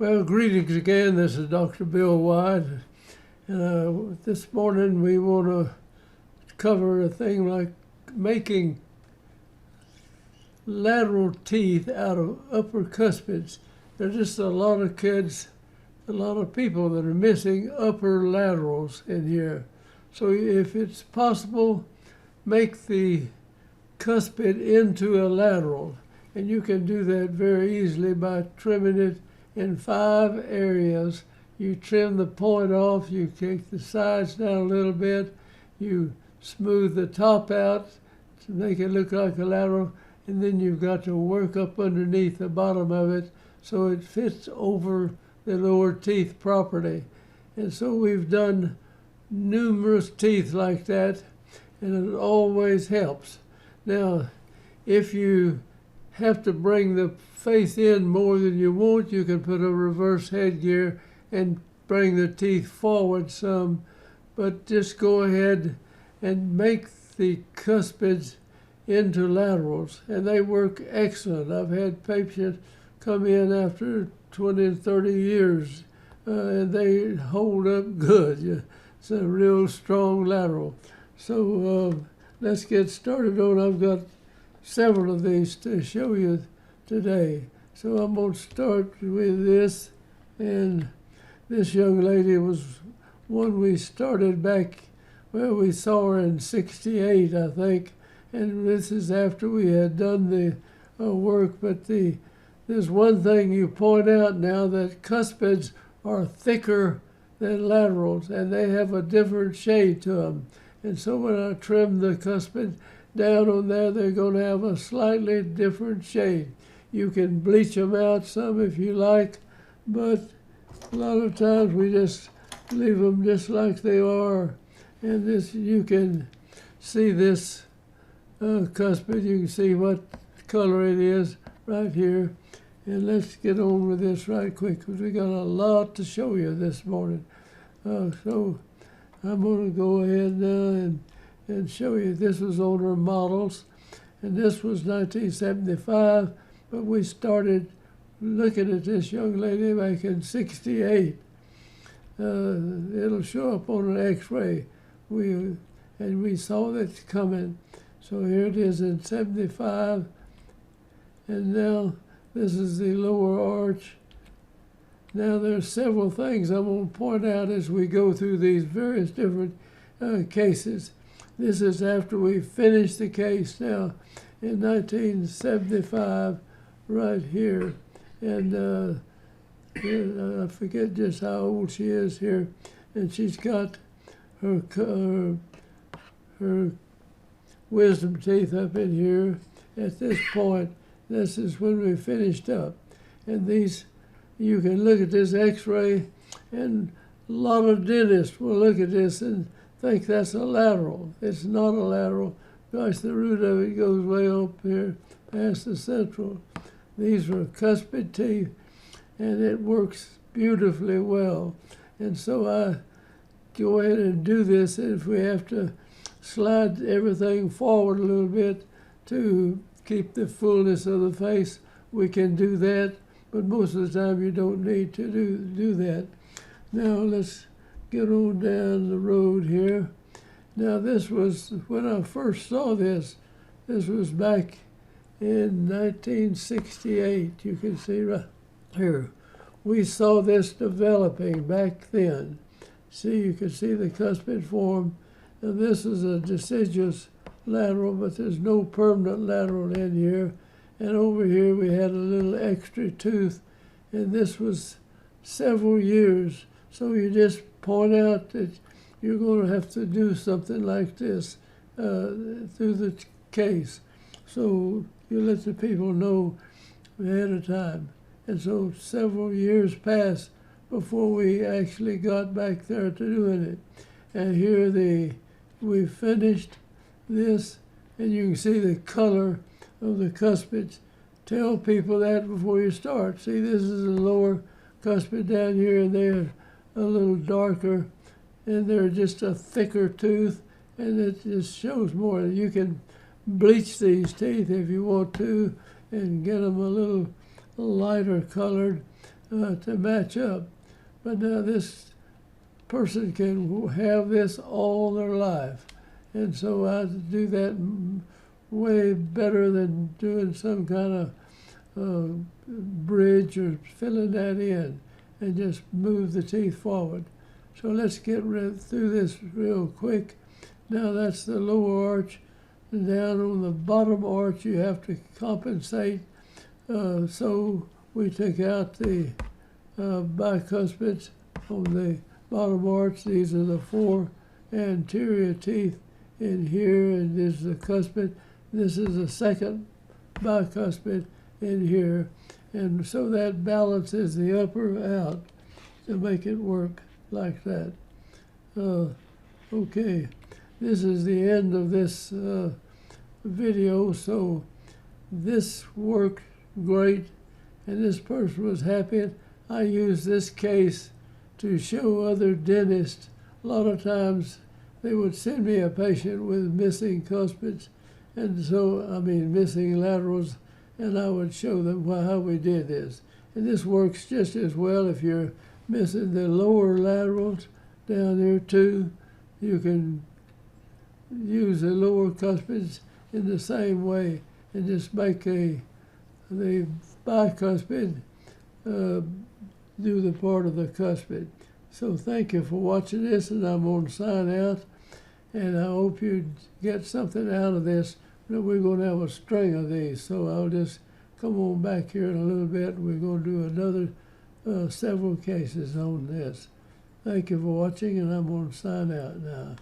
Well, greetings again. This is Dr. Bill Wyatt. This morning we want to cover a thing like making lateral teeth out of upper cuspids. There's just a lot of kids, a lot of people that are missing upper laterals in here. So if it's possible, make the cuspid into a lateral. And you can do that very easily by trimming it in 5 areas. You trim the point off, you take the sides down a little bit, you smooth the top out to make it look like a lateral, and then you've got to work up underneath the bottom of it so it fits over the lower teeth properly. And so we've done numerous teeth like that, and it always helps. Now, if you have to bring the face in more than you want, you can put a reverse headgear and bring the teeth forward some, but just go ahead and make the cuspids into laterals, and they work excellent. I've had patients come in after 20 and 30 years, and they hold up good. It's a real strong lateral. So let's get started on. I've got several of these to show you today. So I'm going to start with this, and this young lady was one we started back, well, we saw her in '68, I think, and this is after we had done the work. But there's one thing you point out now, that cuspids are thicker than laterals, and they have a different shade to them. And so when I trim the cuspid down on there, they're going to have a slightly different shade. You can bleach them out some if you like, but a lot of times we just leave them just like they are. And this, you can see this cuspid, you can see what color it is right here. And let's get on with this right quick, because we got a lot to show you this morning. So I'm going to go ahead now and show you. This was on our models, and this was 1975, but we started looking at this young lady back in '68. It'll show up on an x-ray. We saw that coming. So here it is in '75, and now this is the lower arch. Now there's several things I'm going to point out as we go through these various different cases. This is after we finished the case now in 1975, right here. And I forget just how old she is here. And she's got her wisdom teeth up in here at this point. This is when we finished up. And these, you can look at this x-ray, and a lot of dentists will look at this and think that's a lateral. It's not a lateral. Gosh, the root of it goes way up here past the central. These are cuspid teeth, and it works beautifully well. And so I go ahead and do this. If we have to slide everything forward a little bit to keep the fullness of the face, we can do that. But most of the time you don't need to do that. Now let's get on down the road here. Now this was, when I first saw this was back in 1968. You can see right here. We saw this developing back then. See, you can see the cuspid form. And this is a deciduous lateral, but there's no permanent lateral in here. And over here we had a little extra tooth, and this was several years. So you just point out that you're going to have to do something like this through the case. So you let the people know ahead of time. And so several years passed before we actually got back there to doing it. And here we finished this, and you can see the color of the cuspids. Tell people that before you start. See, this is the lower cuspid down here, and they're a little darker, and they're just a thicker tooth, and it just shows more. You can bleach these teeth if you want to and get them a little lighter colored. to match up. But now this person can have this all their life. And so I do that way better than doing some kind of bridge or filling that in, and just move the teeth forward. So let's get through this real quick. Now that's the lower arch. And down on the bottom arch you have to compensate. So we took out the bicuspids on the bottom arch. These are the 4 anterior teeth in here, and this is the cuspid. This is the second bicuspid in here, and so that balances the upper out to make it work like that. Okay, this is the end of this video. So this worked great, and this person was happy. I use this case to show other dentists. A lot of times they would send me a patient with missing cuspids, and so, missing laterals, and I would show them how we did this. And this works just as well if you're missing the lower laterals down there too. You can use the lower cuspids in the same way and just make the bicuspid do the part of the cuspid. So thank you for watching this, and I'm going to sign out, and I hope you get something out of this. We're going to have a string of these, so I'll just come on back here in a little bit. We're going to do another several cases on this. Thank you for watching, and I'm going to sign out now.